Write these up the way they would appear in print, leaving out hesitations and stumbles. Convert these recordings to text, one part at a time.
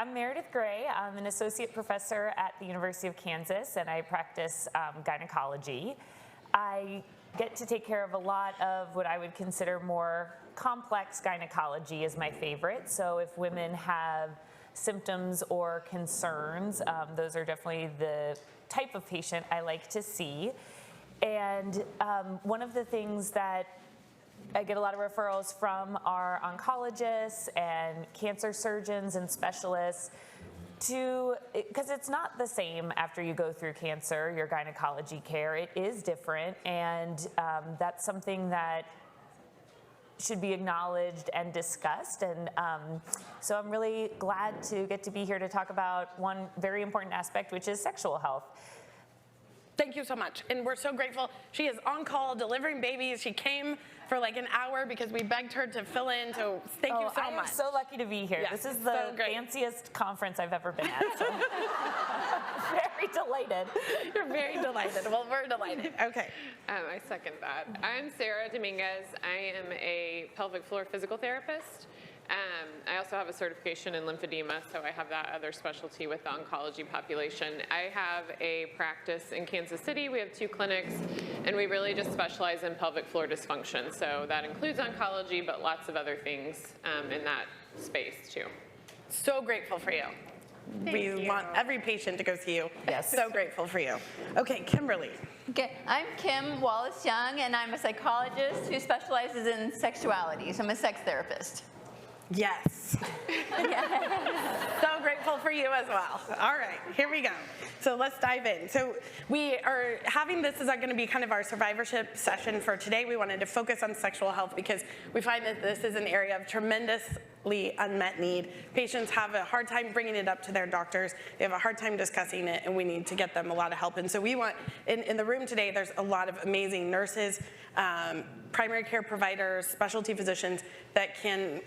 I'm Meredith Gray. I'm an associate professor at the University of Kansas, and I practice gynecology. I get to take care of a lot of what I would consider more complex gynecology is my favorite. So if women have symptoms or concerns, those are definitely the type of patient I like to see. And one of the things that I get a lot of referrals from our oncologists and cancer surgeons and specialists because it's not the same after you go through cancer, your gynecology care. It is different, and that's something that should be acknowledged and discussed. And so I'm really glad to get to be here to talk about one very important aspect, which is sexual health. Thank you so much, and we're so grateful. She is on call delivering babies. She came for like an hour because we begged her to fill in, so thank you so much. I'm so lucky to be here. Yes, this is the fanciest conference I've ever been at, so very delighted. You're very delighted. Well, we're delighted. Okay. I second that. I'm Sarah Dominguez. I am a pelvic floor physical therapist. I also have a certification in lymphedema, so I have that other specialty with the oncology population. I have a practice in Kansas City. We have 2 clinics, and we really just specialize in pelvic floor dysfunction. So that includes oncology, but lots of other things in that space too. So grateful for you. We want every patient to go see you. Yes. So grateful for you. Okay, Kimberly. Okay, I'm Kim Wallace-Young, and I'm a psychologist who specializes in sexuality. So I'm a sex therapist. Yes. So grateful for you as well. All right, here we go. So let's dive in. So we are having this is going to be kind of our survivorship session for today. We wanted to focus on sexual health because we find that this is an area of tremendously unmet need. Patients have a hard time bringing it up to their doctors. They have a hard time discussing it, and we need to get them a lot of help. And so we want, in the room today, there's a lot of amazing nurses, primary care providers, specialty physicians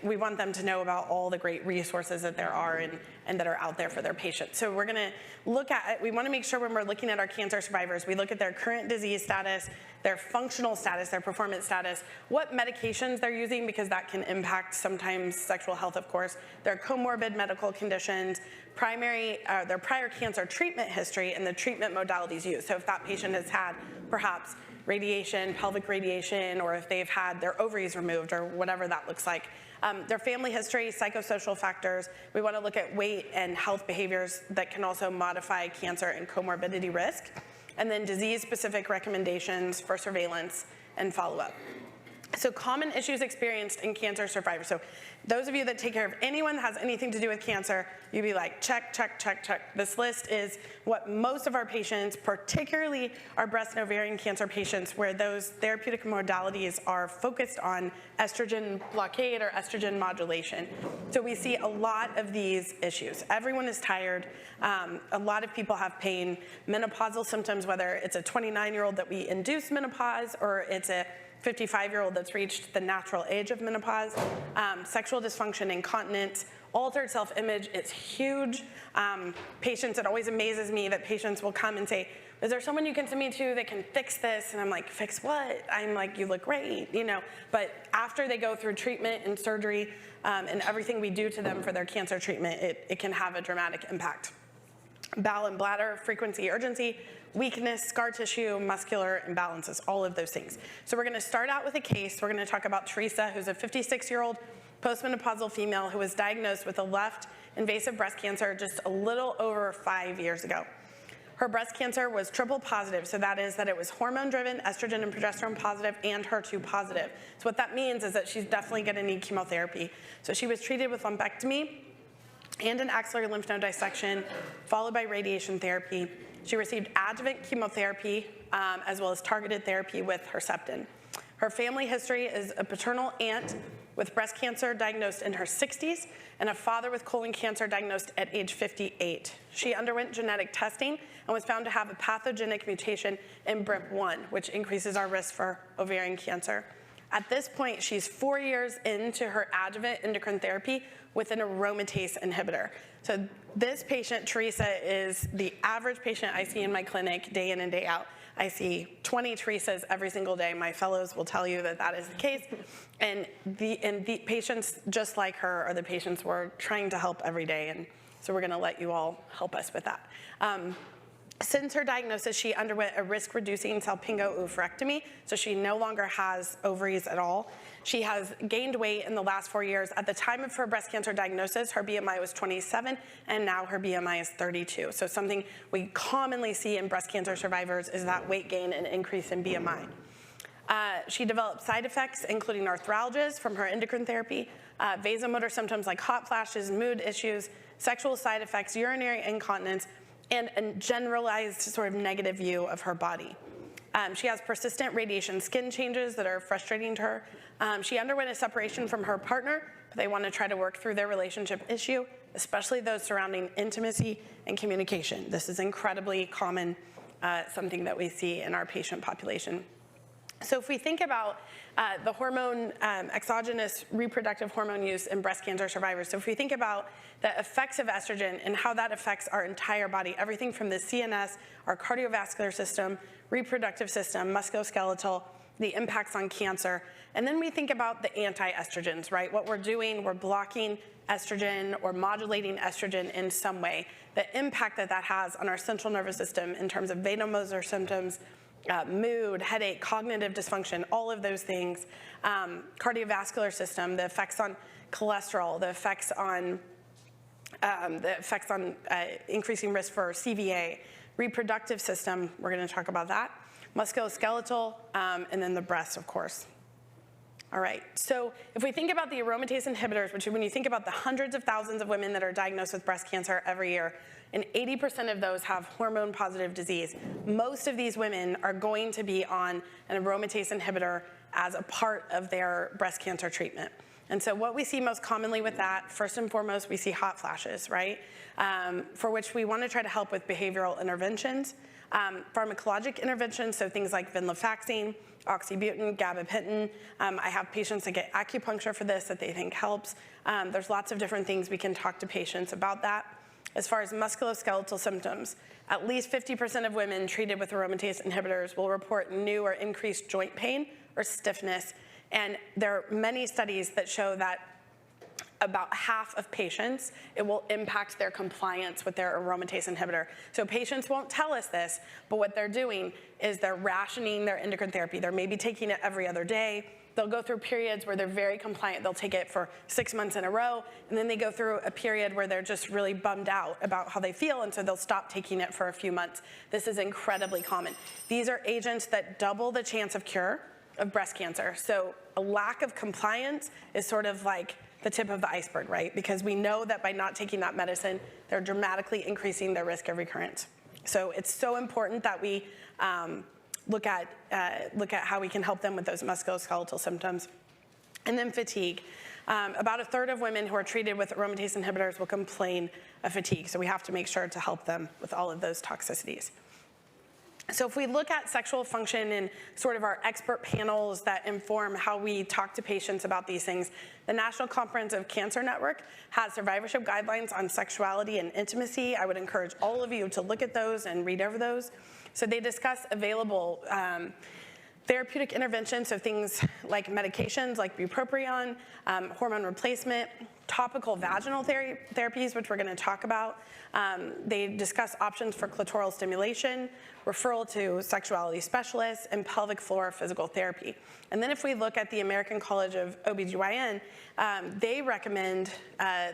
we want them to know about all the great resources that there are and that are out there for their patients. So we're gonna look at, we wanna make sure when we're looking at our cancer survivors, we look at their current disease status, their functional status, their performance status, what medications they're using, because that can impact sometimes sexual health, of course, their comorbid medical conditions, their prior cancer treatment history, and the treatment modalities used. So if that patient has had perhaps radiation, pelvic radiation, or if they've had their ovaries removed or whatever that looks like. Their family history, psychosocial factors. We want to look at weight and health behaviors that can also modify cancer and comorbidity risk. And then disease-specific recommendations for surveillance and follow-up. So common issues experienced in cancer survivors. So those of you that take care of anyone that has anything to do with cancer, you'd be like, check, check, check, check. This list is what most of our patients, particularly our breast and ovarian cancer patients, where those therapeutic modalities are focused on estrogen blockade or estrogen modulation. So we see a lot of these issues. Everyone is tired. A lot of people have pain. Menopausal symptoms, whether it's a 29-year-old that we induce menopause or it's a 55-year-old that's reached the natural age of menopause, sexual dysfunction, incontinence, altered self-image, it's huge. Patients, it always amazes me that patients will come and say, is there someone you can send me to that can fix this? And I'm like, fix what? I'm like, you look great, you know. But after they go through treatment and surgery and everything we do to them for their cancer treatment, it can have a dramatic impact. Bowel and bladder, frequency, urgency, weakness, scar tissue, muscular imbalances, all of those things. So we're gonna start out with a case. We're gonna talk about Teresa, who's a 56-year-old postmenopausal female who was diagnosed with a left invasive breast cancer just a little over 5 years ago. Her breast cancer was triple positive, so that is that it was hormone-driven, estrogen and progesterone positive, and HER2 positive. So what that means is that she's definitely gonna need chemotherapy. So she was treated with lumpectomy and an axillary lymph node dissection, followed by radiation therapy. She received adjuvant chemotherapy as well as targeted therapy with Herceptin. Her family history is a paternal aunt with breast cancer diagnosed in her 60s and a father with colon cancer diagnosed at age 58. She underwent genetic testing and was found to have a pathogenic mutation in BRIP1, which increases our risk for ovarian cancer. At this point, she's 4 years into her adjuvant endocrine therapy with an aromatase inhibitor. So this patient, Teresa, is the average patient I see in my clinic day in and day out. I see 20 Teresas every single day. My fellows will tell you that that is the case. And the patients just like her are the patients we're trying to help every day. And So we're gonna let you all help us with that. Since her diagnosis, she underwent a risk-reducing salpingo-oophorectomy, so she no longer has ovaries at all. She has gained weight in the last 4 years. At the time of her breast cancer diagnosis, her BMI was 27, and now her BMI is 32. So something we commonly see in breast cancer survivors is that weight gain and increase in BMI. She developed side effects, including arthralgias from her endocrine therapy, vasomotor symptoms like hot flashes, mood issues, sexual side effects, urinary incontinence, and a generalized sort of negative view of her body. She has persistent radiation skin changes that are frustrating to her. She underwent a separation from her partner, but they want to try to work through their relationship issue, especially those surrounding intimacy and communication. This is incredibly common, something that we see in our patient population. So if we think about the hormone, exogenous reproductive hormone use in breast cancer survivors, so if we think about the effects of estrogen and how that affects our entire body, everything from the CNS, our cardiovascular system, reproductive system, musculoskeletal, the impacts on cancer, and then we think about the anti-estrogens, right? What we're doing, we're blocking estrogen or modulating estrogen in some way. The impact that that has on our central nervous system in terms of vasomotor symptoms, mood, headache, cognitive dysfunction, all of those things, cardiovascular system, the effects on cholesterol, the effects on increasing risk for CVA, reproductive system, we're going to talk about that, musculoskeletal, and then the breast, of course. All right, so if we think about the aromatase inhibitors, which when you think about the hundreds of thousands of women that are diagnosed with breast cancer every year, and 80% of those have hormone-positive disease, most of these women are going to be on an aromatase inhibitor as a part of their breast cancer treatment. And so what we see most commonly with that, first and foremost, we see hot flashes, right? For which we want to try to help with behavioral interventions. Pharmacologic interventions, so things like venlafaxine, oxybutynin, gabapentin. I have patients that get acupuncture for this that they think helps. There's lots of different things we can talk to patients about that. As far as musculoskeletal symptoms, at least 50% of women treated with aromatase inhibitors will report new or increased joint pain or stiffness. And there are many studies that show that about half of patients, it will impact their compliance with their aromatase inhibitor. So patients won't tell us this, but what they're doing is they're rationing their endocrine therapy. They're maybe taking it every other day. They'll go through periods where they're very compliant. They'll take it for 6 months in a row, and then they go through a period where they're just really bummed out about how they feel, and so they'll stop taking it for a few months. This is incredibly common. These are agents that double the chance of cure of breast cancer. So a lack of compliance is sort of like the tip of the iceberg, right? Because we know that by not taking that medicine, they're dramatically increasing their risk of recurrence. So it's so important that we look at how we can help them with those musculoskeletal symptoms. And then fatigue. About a third of women who are treated with aromatase inhibitors will complain of fatigue, so we have to make sure to help them with all of those toxicities. So if we look at sexual function and sort of our expert panels that inform how we talk to patients about these things, the National Comprehensive Cancer Network has survivorship guidelines on sexuality and intimacy. I would encourage all of you to look at those and read over those. So they discuss available therapeutic interventions, so things like medications like bupropion, hormone replacement, topical vaginal therapies, which we're going to talk about. They discuss options for clitoral stimulation, referral to sexuality specialists, and pelvic floor physical therapy. And then if we look at the American College of OBGYN, they recommend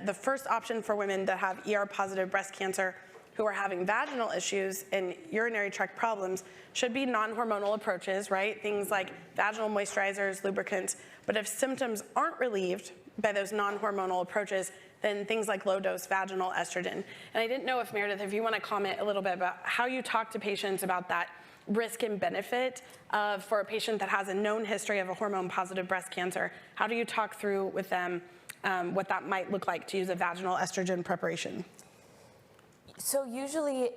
the first option for women that have ER-positive breast cancer who are having vaginal issues and urinary tract problems should be non-hormonal approaches, right? Things like vaginal moisturizers, lubricants. But if symptoms aren't relieved by those non-hormonal approaches, then things like low-dose vaginal estrogen. And I didn't know if, Meredith, if you want to comment a little bit about how you talk to patients about that risk and benefit for a patient that has a known history of a hormone-positive breast cancer. How do you talk through with them what that might look like to use a vaginal estrogen preparation? So usually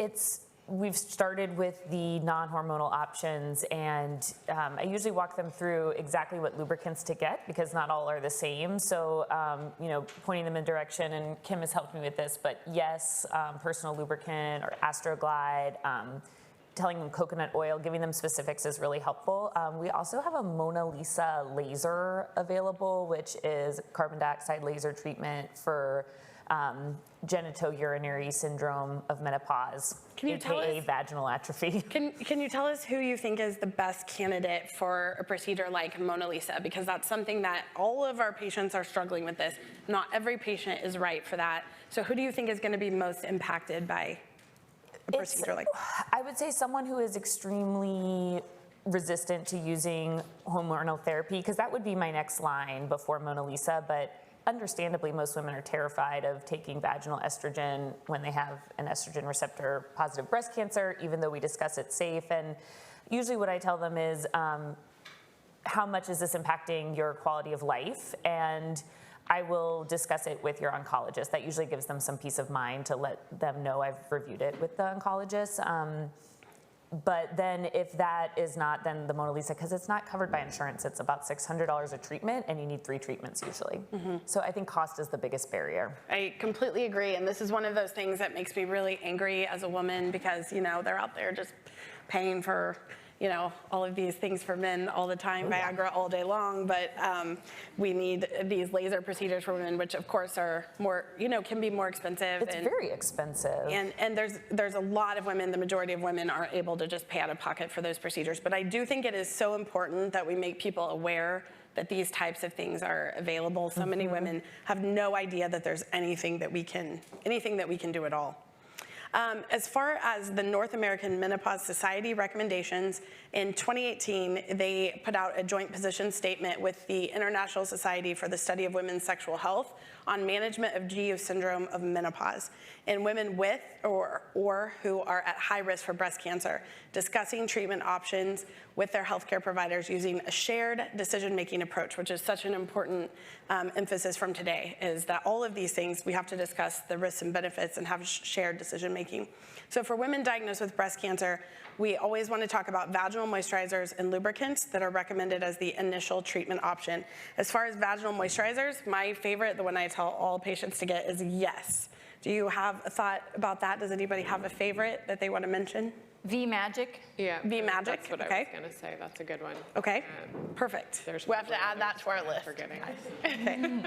we've started with the non-hormonal options, and I usually walk them through exactly what lubricants to get because not all are the same. So, pointing them in direction, and Kim has helped me with this, but yes, personal lubricant or Astroglide, telling them coconut oil, giving them specifics is really helpful. We also have a Mona Lisa laser available, which is carbon dioxide laser treatment for genitourinary syndrome of menopause, Can you tell aka us- vaginal atrophy. Can you tell us who you think is the best candidate for a procedure like Mona Lisa? Because that's something that all of our patients are struggling with this. Not every patient is right for that. So who do you think is going to be most impacted by a procedure like that? I would say someone who is extremely resistant to using hormonal therapy, because that would be my next line before Mona Lisa, but understandably, most women are terrified of taking vaginal estrogen when they have an estrogen receptor positive breast cancer, even though we discuss it's safe. And usually what I tell them is, how much is this impacting your quality of life? And I will discuss it with your oncologist. That usually gives them some peace of mind to let them know I've reviewed it with the oncologist. But then if that is not, then the Mona Lisa, because it's not covered by insurance, it's about $600 a treatment, and you need 3 treatments usually. So I think cost is the biggest barrier. I completely agree, and this is one of those things that makes me really angry as a woman because, you know, they're out there just paying for, you know, all of these things for men all the time, Viagra all day long, but we need these laser procedures for women, which of course are more, you know, can be more expensive. It's very expensive. And there's a lot of women, the majority of women aren't able to just pay out of pocket for those procedures. But I do think it is so important that we make people aware that these types of things are available. So many women have no idea that there's anything that we can do at all. As far as the North American Menopause Society recommendations, in 2018, they put out a joint position statement with the International Society for the Study of Women's Sexual Health on management of GU syndrome of menopause in women with or who are at high risk for breast cancer, discussing treatment options with their healthcare providers using a shared decision-making approach, which is such an important emphasis from today, is that all of these things, we have to discuss the risks and benefits and have shared decision-making. So for women diagnosed with breast cancer, we always want to talk about vaginal moisturizers and lubricants that are recommended as the initial treatment option. As far as vaginal moisturizers, my favorite, the one I tell all patients to get, is Yes. Do you have a thought about that? Does anybody have a favorite that they want to mention? V-Magic. Yeah. V-Magic, That's what I okay. was going to say. That's a good one. Okay, perfect. We have to add that to our list. Forgetting. Okay.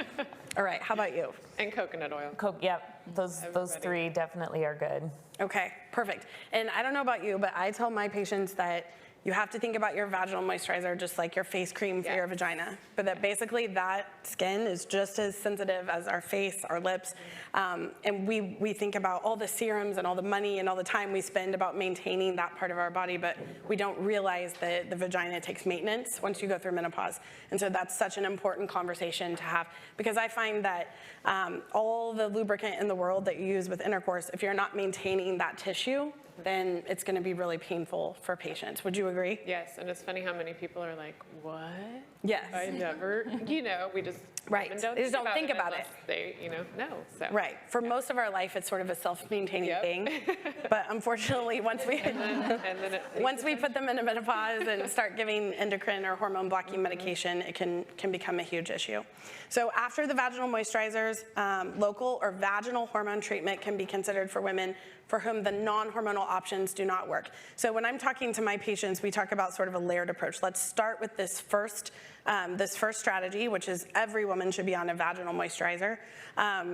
All right, how about you? And coconut oil. Yep, those 3 definitely are good. Okay, perfect. And I don't know about you, but I tell my patients that you have to think about your vaginal moisturizer just like your face cream for your vagina. But that basically that skin is just as sensitive as our face, our lips. And we think about all the serums and all the money and all the time we spend about maintaining that part of our body, but we don't realize that the vagina takes maintenance once you go through menopause. And so that's such an important conversation to have, because I find that all the lubricant in the world that you use with intercourse, if you're not maintaining that tissue, then it's going to be really painful for patients. Would you agree? Yes, and it's funny how many people are like, what? Yes. I never, we just Right. women They just don't think about it. unless they, know. So. Right. For most of our life, it's sort of a self-maintaining thing. But unfortunately, once we put them into menopause and start giving endocrine or hormone blocking medication, it can become a huge issue. So after the vaginal moisturizers, local or vaginal hormone treatment can be considered for women for whom the non-hormonal options do not work. So when I'm talking to my patients, we talk about sort of a layered approach. Let's start with this first strategy, which is every woman should be on a vaginal moisturizer.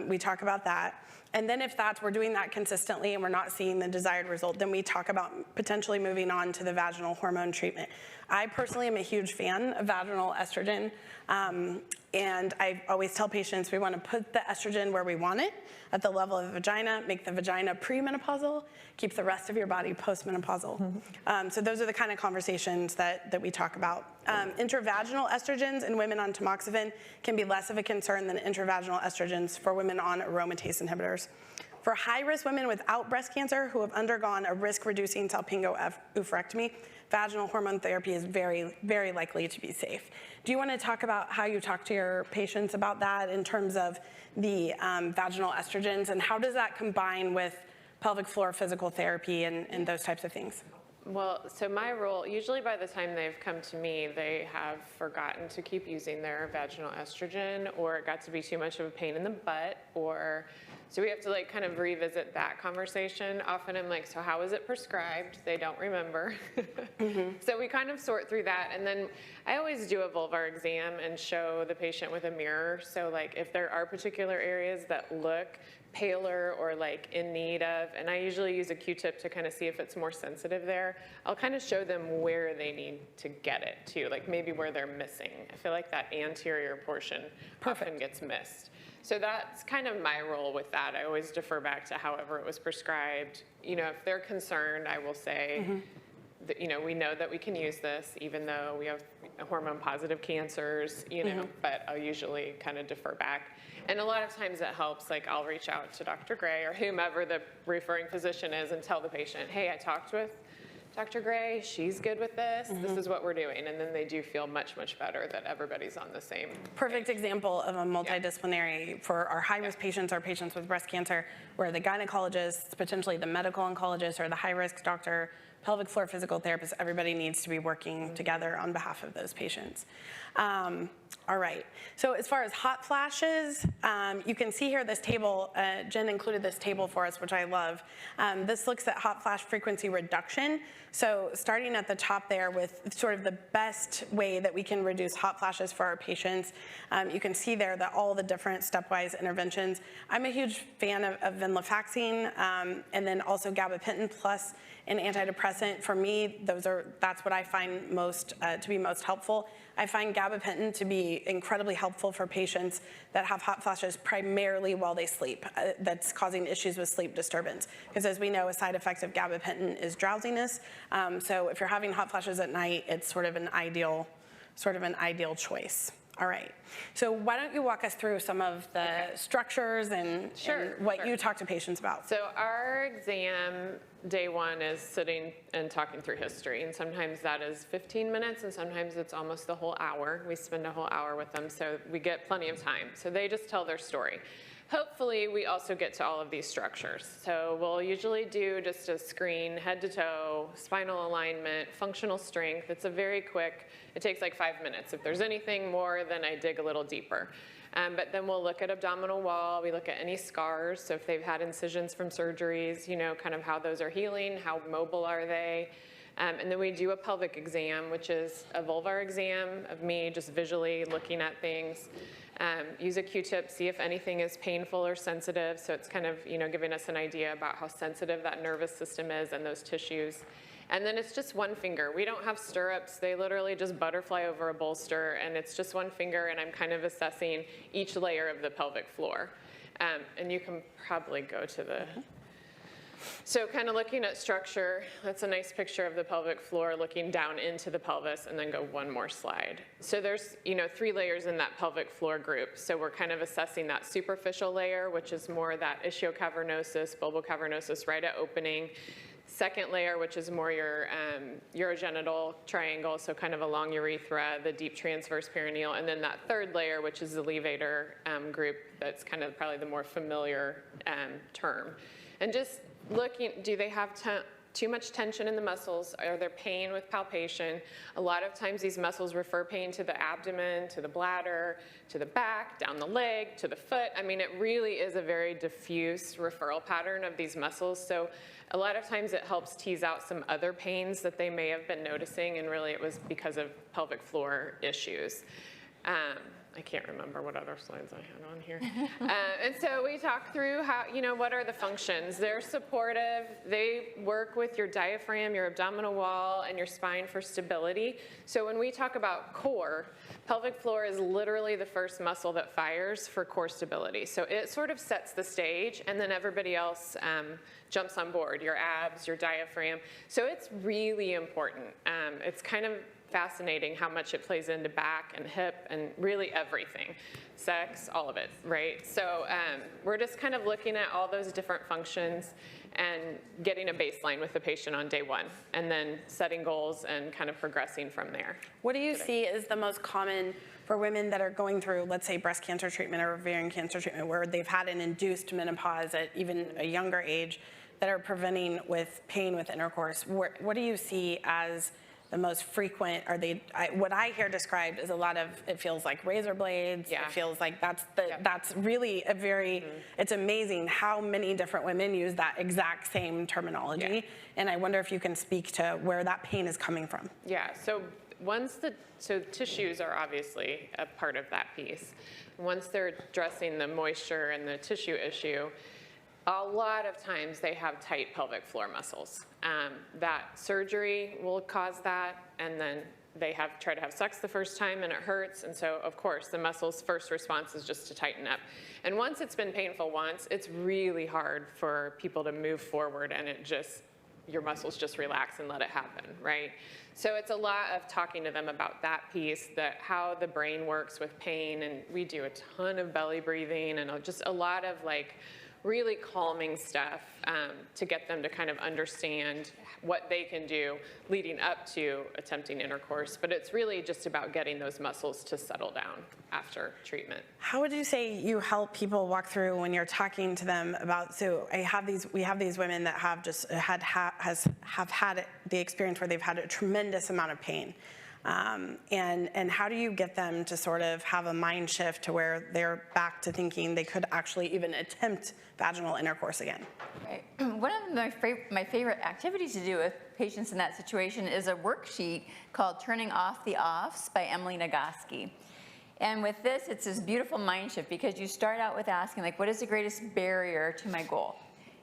We talk about that. And then if we're doing that consistently and we're not seeing the desired result, then we talk about potentially moving on to the vaginal hormone treatment. I personally am a huge fan of vaginal estrogen. And I always tell patients we want to put the estrogen where we want it, at the level of the vagina, make the vagina premenopausal, keep the rest of your body postmenopausal. So those are the kind of conversations that we talk about. Intravaginal estrogens in women on tamoxifen can be less of a concern than intravaginal estrogens for women on aromatase inhibitors. For high-risk women without breast cancer who have undergone a risk-reducing salpingo-oophorectomy, vaginal hormone therapy is very, very likely to be safe. Do you want to talk about how you talk to your patients about that in terms of the vaginal estrogens, and how does that combine with pelvic floor physical therapy and those types of things? Well, so my role, usually by the time they've come to me, they have forgotten to keep using their vaginal estrogen, or it got to be too much of a pain in the butt, or So we have to like kind of revisit that conversation. Often I'm like, so how is it prescribed? They don't remember. So we kind of sort through that. And then I always do a vulvar exam and show the patient with a mirror. So like if there are particular areas that look paler or like in need of, and I usually use a Q-tip to kind of see if it's more sensitive there, I'll kind of show them where they need to get it to, like maybe where they're missing. I feel like that anterior portion often gets missed. So that's kind of my role with that. I always defer back to however it was prescribed. You know, if they're concerned, I will say, that, you know, we know that we can use this even though we have hormone-positive cancers, you know, but I'll usually kind of defer back. And a lot of times it helps, like I'll reach out to Dr. Gray or whomever the referring physician is and tell the patient, hey, I talked with Dr. Gray, she's good with this, this is what we're doing. And then they do feel much, much better that everybody's on the same Perfect example of a multidisciplinary for our high-risk patients, our patients with breast cancer, where the gynecologist, potentially the medical oncologist, or the high-risk doctor, pelvic floor physical therapist, everybody needs to be working together on behalf of those patients. All right, so as far as hot flashes, you can see here this table, Jen included this table for us, which I love. This looks at hot flash frequency reduction. So starting at the top there with sort of the best way that we can reduce hot flashes for our patients, you can see there that all the different stepwise interventions. I'm a huge fan of venlafaxine and then also gabapentin plus an antidepressant. For me, that's what I find most to be most helpful. I find gabapentin to be incredibly helpful for patients that have hot flashes primarily while they sleep, that's causing issues with sleep disturbance. Because as we know, a side effect of gabapentin is drowsiness. So if you're having hot flashes at night, it's sort of an ideal choice. All right, so why don't you walk us through some of the structures and what you talk to patients about? So our exam, day one, is sitting and talking through history, and sometimes that is 15 minutes, and sometimes it's almost the whole hour. We spend a whole hour with them, so we get plenty of time. So they just tell their story. Hopefully, we also get to all of these structures. So we'll usually do just a screen, head to toe, spinal alignment, functional strength. It's a very quick, it takes like 5 minutes. If there's anything more, then I dig a little deeper. But then we'll look at abdominal wall, we look at any scars, so if they've had incisions from surgeries, you know, kind of how those are healing, how mobile are they. And then we do a pelvic exam, which is a vulvar exam of me just visually looking at things. Use a Q-tip, see if anything is painful or sensitive, so it's kind of, you know, giving us an idea about how sensitive that nervous system is and those tissues. And then it's just one finger. We don't have stirrups. They literally just butterfly over a bolster, and it's just one finger, and I'm kind of assessing each layer of the pelvic floor. And you can probably go to the... So kind of looking at structure, that's a nice picture of the pelvic floor looking down into the pelvis, and then go one more slide. So there's, you know, 3 layers in that pelvic floor group. So we're kind of assessing that superficial layer, which is more that ischiocavernosis, bulbocavernosis right at opening. Second layer, which is more your urogenital triangle, so kind of along urethra, the deep transverse perineal, and then that third layer, which is the levator group, that's kind of probably the more familiar term. And just looking, do they have too much tension in the muscles? Are there pain with palpation? A lot of times these muscles refer pain to the abdomen, to the bladder, to the back, down the leg, to the foot. I mean, it really is a very diffuse referral pattern of these muscles. So a lot of times it helps tease out some other pains that they may have been noticing, and really it was because of pelvic floor issues. I can't remember what other slides I had on here. And so we talk through how, you know, what are the functions. They're supportive. They work with your diaphragm, your abdominal wall, and your spine for stability. So when we talk about core, pelvic floor is literally the first muscle that fires for core stability. So it sort of sets the stage, and then everybody else jumps on board, your abs, your diaphragm. So it's really important. It's kind of fascinating how much it plays into back and hip and really everything, sex, all of it, right? So we're just kind of looking at all those different functions and getting a baseline with the patient on day one, and then setting goals and kind of progressing from there. What do you see as the most common for women that are going through, let's say, breast cancer treatment or ovarian cancer treatment, where they've had an induced menopause at even a younger age, that are preventing with pain with intercourse? What do you see as the most frequent? Are they, what I hear described is a lot of, it feels like razor blades. Yeah. It feels like that's really a very, it's amazing how many different women use that exact same terminology. Yeah. And I wonder if you can speak to where that pain is coming from. Yeah, so so tissues are obviously a part of that piece. Once they're addressing the moisture and the tissue issue, a lot of times they have tight pelvic floor muscles. That surgery will cause that, and then they try to have sex the first time and it hurts, and so of course the muscle's first response is just to tighten up. And once it's been painful once, it's really hard for people to move forward, and your muscles just relax and let it happen, right? So it's a lot of talking to them about that piece, how the brain works with pain, and we do a ton of belly breathing and just a lot of like really calming stuff to get them to kind of understand what they can do leading up to attempting intercourse. But it's really just about getting those muscles to settle down after treatment. How would you say you help people walk through when you're talking to them about, so we have these women that have just have had the experience where they've had a tremendous amount of pain. And how do you get them to sort of have a mind shift to where they're back to thinking they could actually even attempt vaginal intercourse again? Right. One of my favorite activities to do with patients in that situation is a worksheet called Turning Off the Offs by Emily Nagoski. And with this, it's this beautiful mind shift because you start out with asking, like, what is the greatest barrier to my goal?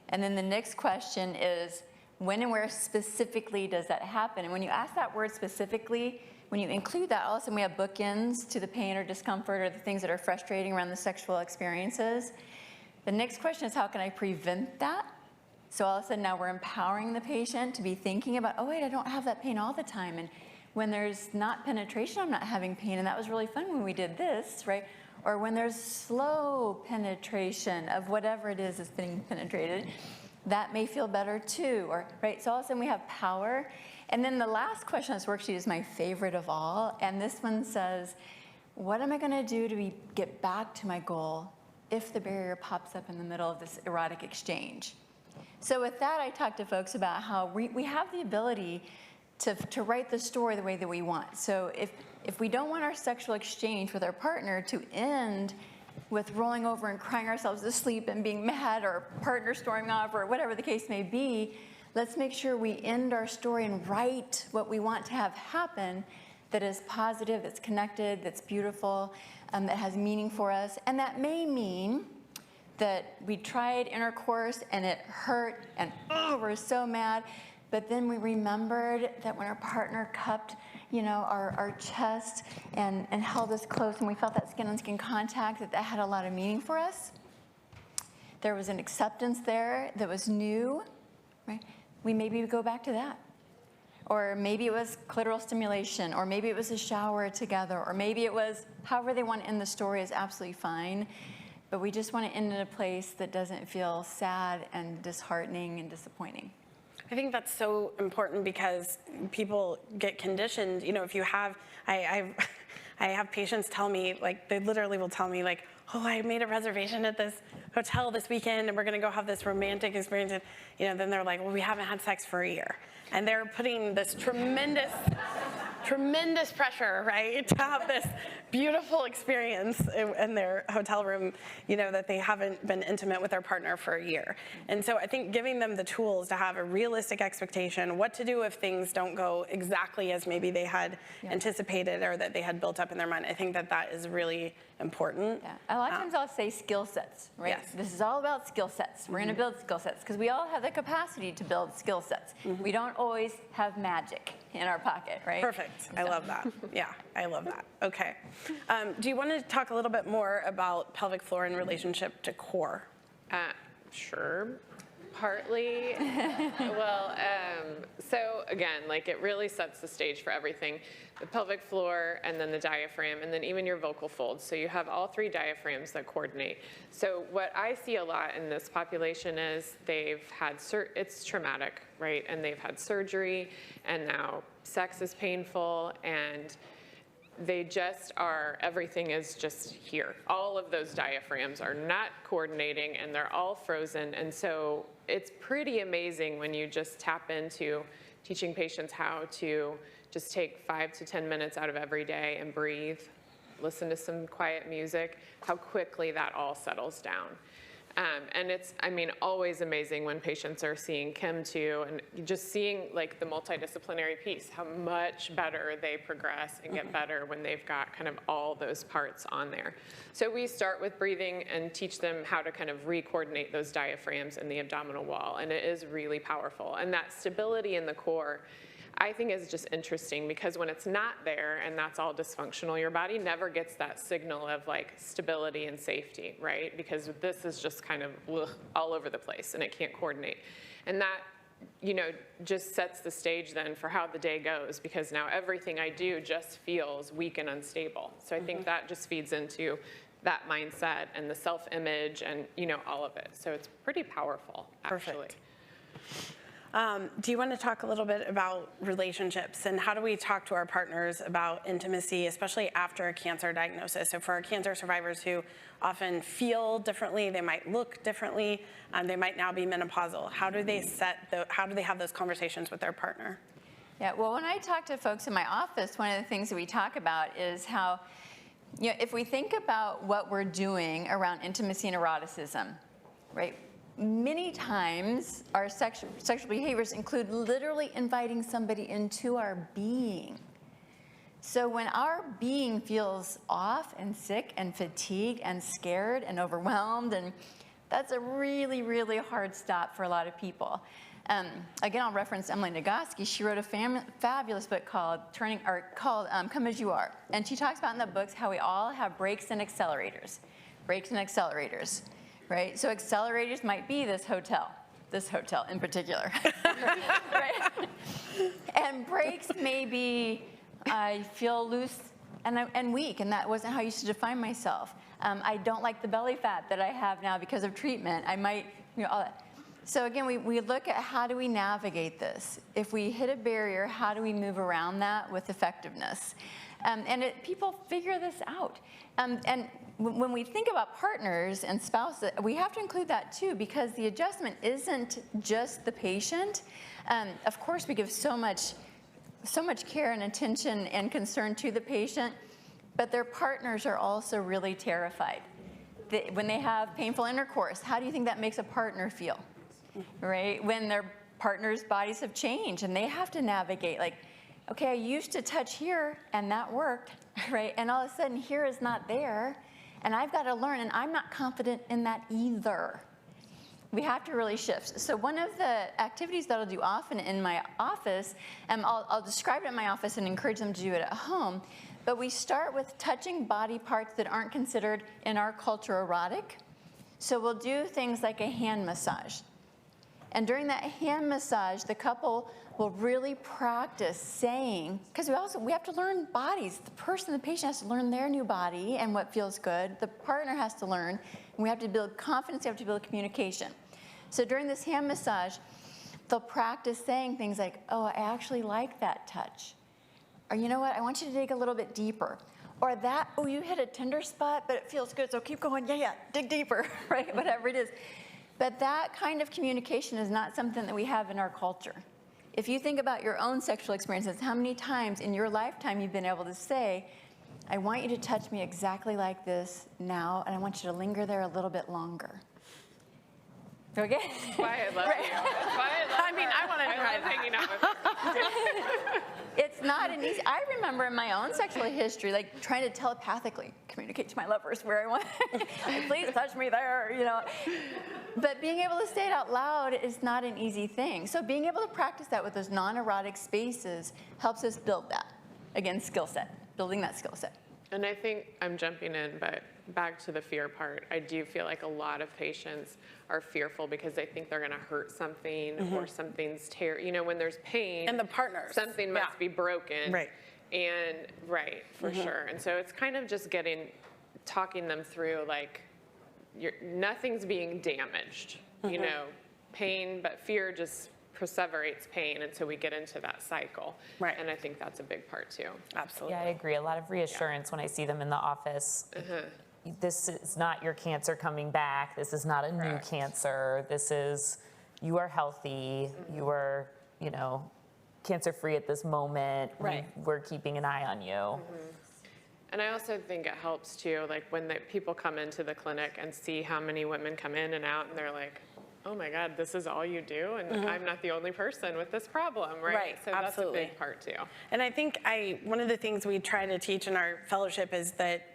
And then the next question is, when and where specifically does that happen? And when you ask that word specifically, when you include that, all of a sudden we have bookends to the pain or discomfort or the things that are frustrating around the sexual experiences. The next question is, how can I prevent that? So all of a sudden now we're empowering the patient to be thinking about, oh wait, I don't have that pain all the time. And when there's not penetration, I'm not having pain. And that was really fun when we did this, right? Or when there's slow penetration of whatever it is that's being penetrated, that may feel better too, or, right? So all of a sudden we have power. And then the last question on this worksheet is my favorite of all. And this one says, what am I gonna do to get back to my goal if the barrier pops up in the middle of this erotic exchange? So with that, I talk to folks about how we have the ability to write the story the way that we want. So if we don't want our sexual exchange with our partner to end with rolling over and crying ourselves to sleep and being mad, or partner storming off, or whatever the case may be, let's make sure we end our story and write what we want to have happen that is positive, that's connected, that's beautiful, that has meaning for us. And that may mean that we tried intercourse and it hurt and we're so mad, but then we remembered that when our partner cupped, our chest and held us close and we felt that skin-on-skin contact, that had a lot of meaning for us. There was an acceptance there that was new, right? We maybe go back to that. Or maybe it was clitoral stimulation, or maybe it was a shower together, or maybe it was however they want to end the story is absolutely fine. But we just want to end in a place that doesn't feel sad and disheartening and disappointing. I think that's so important because people get conditioned. If you have, I have patients tell me, like, they literally will tell me, like, oh, I made a reservation at this hotel this weekend and we're gonna go have this romantic experience. And, then they're like, well, we haven't had sex for a year. And they're putting this tremendous pressure, right, to have this beautiful experience in their hotel room, that they haven't been intimate with their partner for a year. And so I think giving them the tools to have a realistic expectation, what to do if things don't go exactly as maybe they had anticipated or that they had built up in their mind, I think that is really important. Yeah. A lot of times I'll say skill sets, right? Yes. This is all about skill sets. We're gonna build skill sets because we all have the capacity to build skill sets. We don't always have magic in our pocket, right? Perfect. I love that. Yeah, I love that. Okay. Do you want to talk a little bit more about pelvic floor in relationship to core? Sure. Partly. Well, so again, like, it really sets the stage for everything. The pelvic floor, and then the diaphragm, and then even your vocal folds. So you have all three diaphragms that coordinate. So what I see a lot in this population is they've had, it's traumatic, right? And they've had surgery, and now sex is painful, and they just are, everything is just here. All of those diaphragms are not coordinating and they're all frozen. And so it's pretty amazing when you just tap into teaching patients how to just take 5 to 10 minutes out of every day and breathe, listen to some quiet music, how quickly that all settles down. And it's, I mean, always amazing when patients are seeing Kim too, and just seeing like the multidisciplinary piece, how much better they progress and get better when they've got kind of all those parts on there. So we start with breathing and teach them how to kind of re-coordinate those diaphragms in the abdominal wall, and it is really powerful. And that stability in the core, I think, is just interesting, because when it's not there and that's all dysfunctional, your body never gets that signal of like stability and safety, right? Because this is just kind of all over the place and it can't coordinate. And that, you know, just sets the stage then for how the day goes, because now everything I do just feels weak and unstable. So I think that just feeds into that mindset and the self-image and, you know, all of it. So it's pretty powerful, actually. Perfect. Do you want to talk a little bit about relationships and how do we talk to our partners about intimacy, especially after a cancer diagnosis? So for our cancer survivors who often feel differently, they might look differently, they might now be menopausal. How do they have those conversations with their partner? Yeah, well, when I talk to folks in my office, one of the things that we talk about is how, you know, if we think about what we're doing around intimacy and eroticism, right? Many times our sexual behaviors include literally inviting somebody into our being. So when our being feels off and sick and fatigued and scared and overwhelmed, and that's a really, really hard stop for a lot of people. Again, I'll reference Emily Nagoski. She wrote a fabulous book called Come As You Are. And she talks about in the books how we all have brakes and accelerators. Brakes and accelerators. Right? So accelerators might be this hotel in particular, right? And brakes may be, I feel loose and weak, and that wasn't how I used to define myself. I don't like the belly fat that I have now because of treatment. I might, you know, all that. So again, we look at how do we navigate this? If we hit a barrier, how do we move around that with effectiveness? People figure this out. And when we think about partners and spouses, we have to include that too, because the adjustment isn't just the patient. Of course, we give so much care and attention and concern to the patient, but their partners are also really terrified. When they have painful intercourse, how do you think that makes a partner feel? Right? When their partner's bodies have changed and they have to navigate, like, okay, I used to touch here and that worked, right? And all of a sudden here is not there, and I've got to learn, and I'm not confident in that either. We have to really shift. So one of the activities that I'll do often in my office, and I'll describe it in my office and encourage them to do it at home, but we start with touching body parts that aren't considered in our culture erotic. So we'll do things like a hand massage. And during that hand massage, the couple will really practice saying, because we have to learn bodies. The patient has to learn their new body and what feels good. The partner has to learn, and we have to build confidence, we have to build communication. So during this hand massage, they'll practice saying things like, oh, I actually like that touch. Or you know what, I want you to dig a little bit deeper. Or that, oh, you hit a tender spot, but it feels good, so keep going, yeah, dig deeper, right, whatever it is. But that kind of communication is not something that we have in our culture. If you think about your own sexual experiences, how many times in your lifetime you've been able to say, I want you to touch me exactly like this now, and I want you to linger there a little bit longer. Okay? That's why I love you. That's why I love I want to try that. hanging out with you. It's not an easy, I remember in my own sexual history, like trying to telepathically communicate to my lovers where I want, please touch me there, you know. But being able to say it out loud is not an easy thing. So being able to practice that with those non-erotic spaces helps us build that, again, skill set, building that skill set. And I think I'm jumping in, but back to the fear part, I do feel like a lot of patients are fearful because they think they're going to hurt something or something's you know, when there's pain. And the partners. Something must be broken. Right. And for sure. And so it's kind of just talking them through like, nothing's being damaged, you know, pain, but fear just perseverates pain, and so we get into that cycle. Right. And I think that's a big part too. Absolutely. Yeah, I agree. A lot of reassurance when I see them in the office. This is not your cancer coming back. This is not a new cancer. This is, you are healthy. You are, you know, cancer-free at this moment. Right. We're keeping an eye on you. And I also think it helps too, like when people come into the clinic and see how many women come in and out, and they're like, oh my God, this is all you do, and I'm not the only person with this problem, right? Right, So absolutely. that's a big part too. And I think one of the things we try to teach in our fellowship is that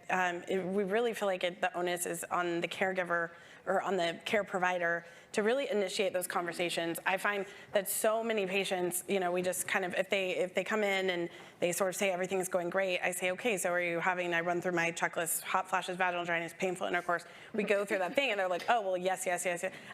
we really feel like the onus is on the caregiver or on the care provider to really initiate those conversations. I find that so many patients, we just kind of, if they come in and they sort of say everything's going great, I say, okay, so are you having, I run through my checklist, hot flashes, vaginal dryness, painful intercourse. We go through that thing and they're like, oh, well, yes.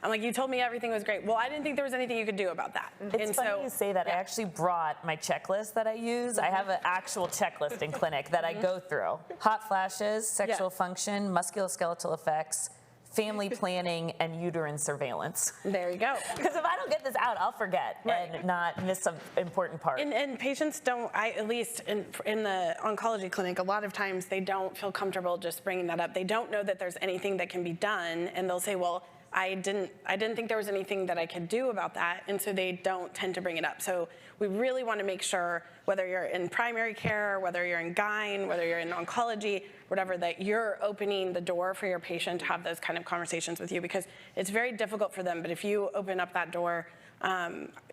I'm like, you told me everything was great. Well, I didn't think there was anything you could do about that. It's funny you say that. I actually brought my checklist that I use. I have an actual checklist in clinic that I go through. Hot flashes, sexual function, musculoskeletal effects, family planning, and uterine surveillance. There you go. Because if I don't get this out, I'll forget and not miss some important part. And patients don't, at least in the oncology clinic, a lot of times they don't feel comfortable just bringing that up. They don't know that there's anything that can be done, and they'll say, well, I didn't think there was anything that I could do about that, and so they don't tend to bring it up. So we really want to make sure, whether you're in primary care, whether you're in gyne, whether you're in oncology, whatever, that you're opening the door for your patient to have those kind of conversations with you, because it's very difficult for them, but if you open up that door,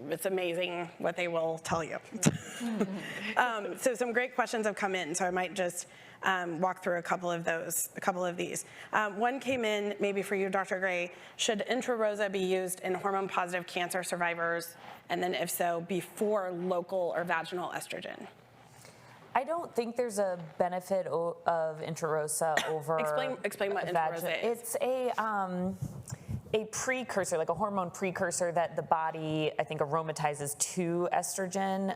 it's amazing what they will tell you. So some great questions have come in, so I might just walk through a couple of these. One came in maybe for you, Dr. Gray. Should intrarosa be used in hormone-positive cancer survivors? And then if so, before local or vaginal estrogen? I don't think there's a benefit of intrarosa over Explain what intrarosa is. It's a precursor, like a hormone precursor that the body, I think, aromatases to estrogen.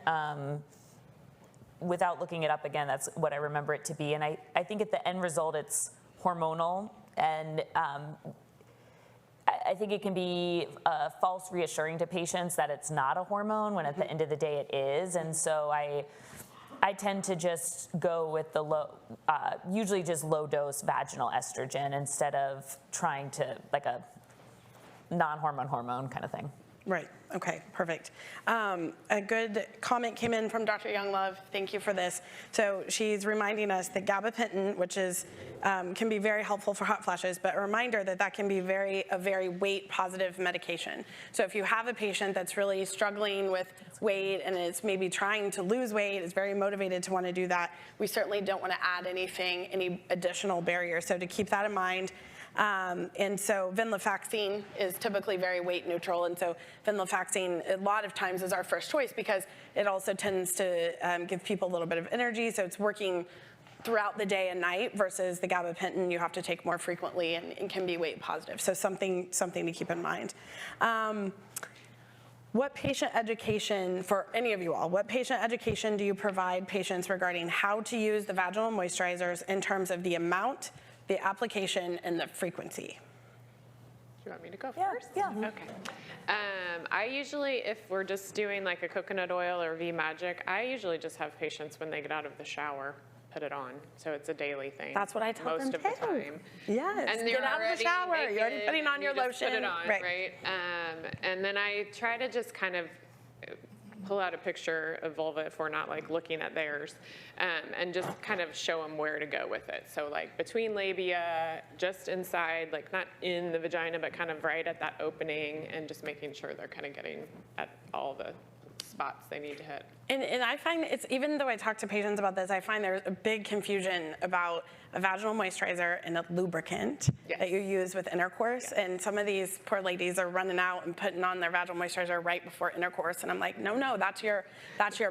Without looking it up again, that's what I remember it to be. And I think at the end result, it's hormonal. And I think it can be false reassuring to patients that it's not a hormone when at the end of the day it is. And so I tend to just go with the usually just low dose vaginal estrogen instead of trying to like a non-hormone hormone kind of thing. Right, okay, perfect. A good comment came in from Dr. Younglove. Thank you for this. So she's reminding us that gabapentin, which is can be very helpful for hot flashes, but a reminder that can be a very weight positive medication. So if you have a patient that's really struggling with weight and is maybe trying to lose weight, is very motivated to want to do that, we certainly don't want to add any additional barriers. So to keep that in mind. And so venlafaxine is typically very weight neutral, and so venlafaxine a lot of times is our first choice because it also tends to give people a little bit of energy, so it's working throughout the day and night versus the gabapentin you have to take more frequently and can be weight positive. So something to keep in mind. What patient education, for any of you all, what patient education do you provide patients regarding how to use the vaginal moisturizers in terms of the amount, the application, and the frequency? Do you want me to go first? Yeah. Okay. I usually, if we're just doing like a coconut oil or V-Magic, I usually just have patients when they get out of the shower put it on. So it's a daily thing. That's what I tell them most of the time. Yes, And get out of the shower. naked, You're already putting on your you just lotion. Put it on, right? And then I try to just kind of pull out a picture of vulva if we're not like looking at theirs, and just kind of show them where to go with it. So like between labia, just inside, like not in the vagina, but kind of right at that opening, and just making sure they're kind of getting at all the spots they need to hit. And I find it's, even though I talk to patients about this, I find there's a big confusion about a vaginal moisturizer and a lubricant that you use with intercourse. And some of these poor ladies are running out and putting on their vaginal moisturizer right before intercourse. And I'm like, no, that's your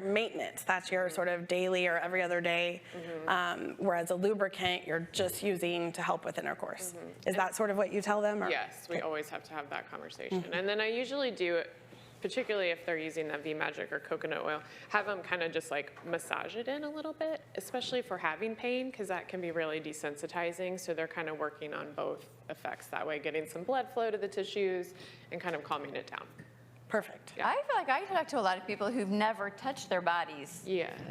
maintenance. That's your sort of daily or every other day. Whereas a lubricant, you're just using to help with intercourse. Is that sort of what you tell them? Or? Yes, we always have to have that conversation. And then I usually do it, particularly if they're using that V-Magic or coconut oil, have them kind of just like massage it in a little bit, especially for having pain, because that can be really desensitizing. So they're kind of working on both effects that way, getting some blood flow to the tissues and kind of calming it down. Perfect. Yeah. I feel like I talk to a lot of people who've never touched their bodies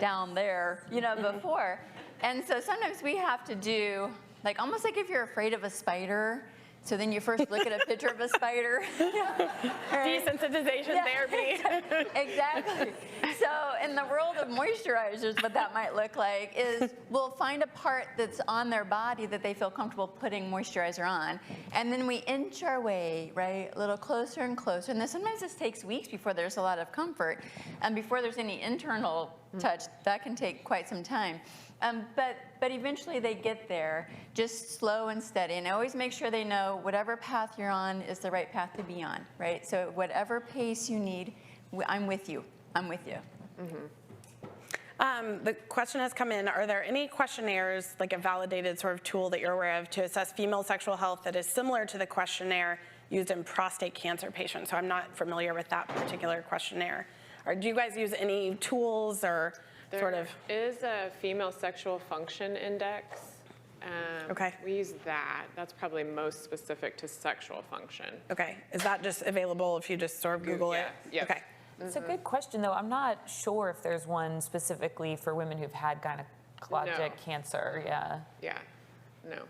down there, before. And so sometimes we have to do, like almost like if you're afraid of a spider, so then you first look at a picture of a spider. Right? desensitization therapy. Exactly. So in the world of moisturizers, what that might look like is we'll find a part that's on their body that they feel comfortable putting moisturizer on, and then we inch our way, right, a little closer and closer. And then sometimes this takes weeks before there's a lot of comfort, and before there's any internal touch, that can take quite some time. But eventually they get there, just slow and steady. And always make sure they know whatever path you're on is the right path to be on, right? So whatever pace you need, I'm with you. I'm with you. The question has come in, are there any questionnaires, like a validated sort of tool that you're aware of to assess female sexual health that is similar to the questionnaire used in prostate cancer patients? So I'm not familiar with that particular questionnaire. Or do you guys use any tools or sort of? There is a female sexual function index. Okay. We use that. That's probably most specific to sexual function. Okay. Is that just available if you just sort of Google it? Yep. Okay. It's a good question, though. I'm not sure if there's one specifically for women who've had gynecologic cancer. Yeah, Yeah. No,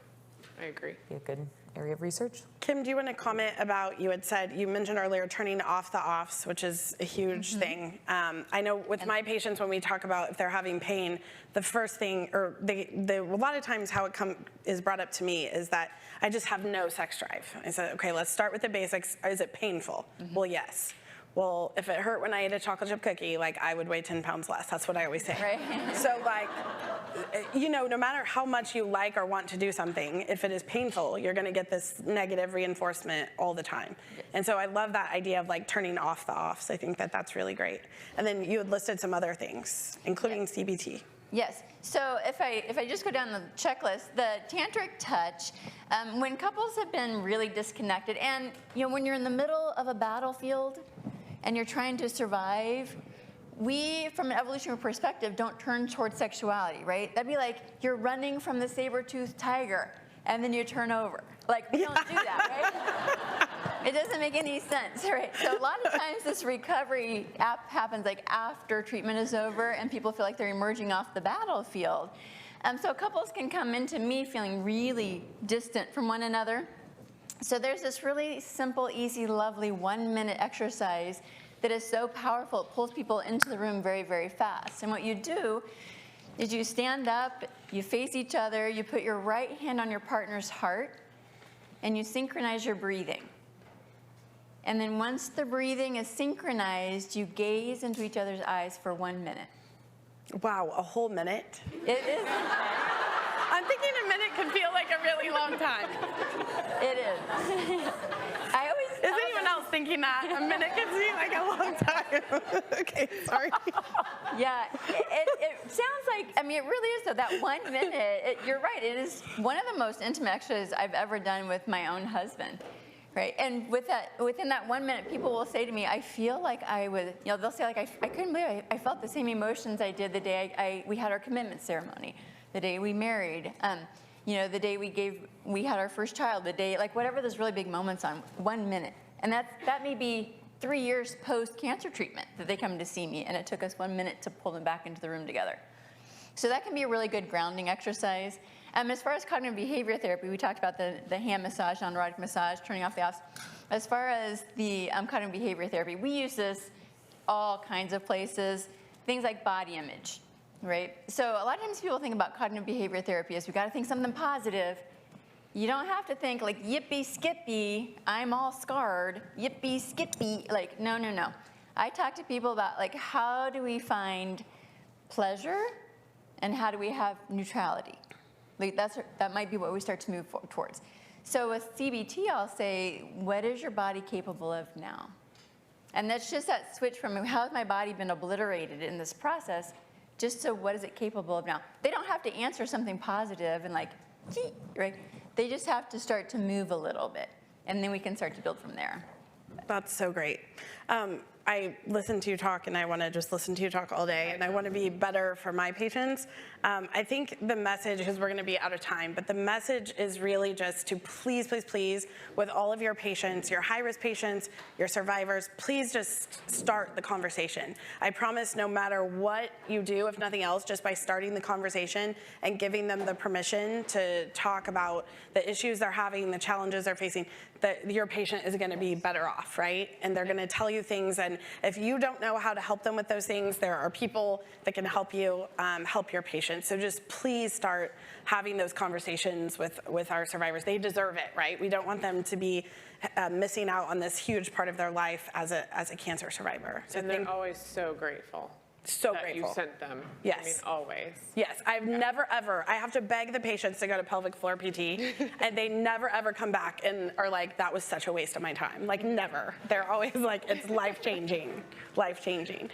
I agree. be a good area of research. Kim, do you want to comment about, you had said, you mentioned earlier turning off the offs, which is a huge thing. I know with my patients, when we talk about if they're having pain, the first thing, or a lot of times how it is brought up to me is that I just have no sex drive. I said, okay, let's start with the basics. Is it painful? Well, yes. Well, if it hurt when I ate a chocolate chip cookie, like I would weigh 10 pounds less. That's what I always say. Right. So like, you know, no matter how much you like or want to do something, if it is painful, you're gonna get this negative reinforcement all the time. And so I love that idea of like turning off the offs. I think that that's really great. And then you had listed some other things, including CBT. Yes. So if I just go down the checklist, the tantric touch, when couples have been really disconnected, and you know when you're in the middle of a battlefield and you're trying to survive, we, from an evolutionary perspective, don't turn towards sexuality, right? That'd be like you're running from the saber-toothed tiger, and then you turn over. Like, we don't do that, right? It doesn't make any sense, right? So a lot of times this recovery happens like after treatment is over and people feel like they're emerging off the battlefield. So couples can come into me feeling really distant from one another. So there's this really simple, easy, lovely 1-minute exercise that is so powerful, it pulls people into the room very, very fast. And what you do is you stand up, you face each other, you put your right hand on your partner's heart, and you synchronize your breathing. And then once the breathing is synchronized, you gaze into each other's eyes for 1 minute. Wow, a whole minute? It is. I'm thinking a minute could feel like a really long time. It is. Is anyone else thinking that? A minute could seem like a long time. Okay, sorry. Yeah, it sounds like, I mean, it really is though, that 1 minute, you're right, it is one of the most intimate exercises I've ever done with my own husband, right? And within that 1 minute, people will say to me, I feel like I was, you know, they'll say like, I couldn't believe I felt the same emotions I did the day we had our commitment ceremony, the day we married, you know, the day we had our first child, the day, like whatever those really big moments on, 1 minute. And that may be 3 years post-cancer treatment that they come to see me, and it took us 1 minute to pull them back into the room together. So that can be a really good grounding exercise. As far as cognitive behavior therapy, we talked about the hand massage, non-erotic massage, turning off the offs. As far as the cognitive behavior therapy, we use this all kinds of places, things like body image, right? So a lot of times people think about cognitive behavior therapy as we got to think something positive. You don't have to think like, yippee skippy, I'm all scarred, yippee skippy, like, no, no, no. I talk to people about like, how do we find pleasure and how do we have neutrality? Like that might be what we start to move towards. So with CBT, I'll say, what is your body capable of now? And that's just that switch from how has my body been obliterated in this process, just to what is it capable of now? They don't have to answer something positive and like, gee, right? They just have to start to move a little bit, and then we can start to build from there. That's so great. I listen to you talk, and I want to just listen to you talk all day, and I want to be better for my patients. I think the message, because we're going to be out of time, but the message is really just to please, please, please, with all of your patients, your high-risk patients, your survivors, please just start the conversation. I promise no matter what you do, if nothing else, just by starting the conversation and giving them the permission to talk about the issues they're having, the challenges they're facing, that your patient is going to be better off, right? And they're going to tell you things, and if you don't know how to help them with those things, there are people that can help you help your patients. So just please start having those conversations with our survivors. They deserve it, right? We don't want them to be missing out on this huge part of their life as a cancer survivor. So and they're always so grateful. So that grateful. You sent them. Yes. I mean, always. Yes, I've never ever, I have to beg the patients to go to pelvic floor PT, and they never ever come back and are like, that was such a waste of my time. Like, never. They're always like, it's life-changing, life-changing.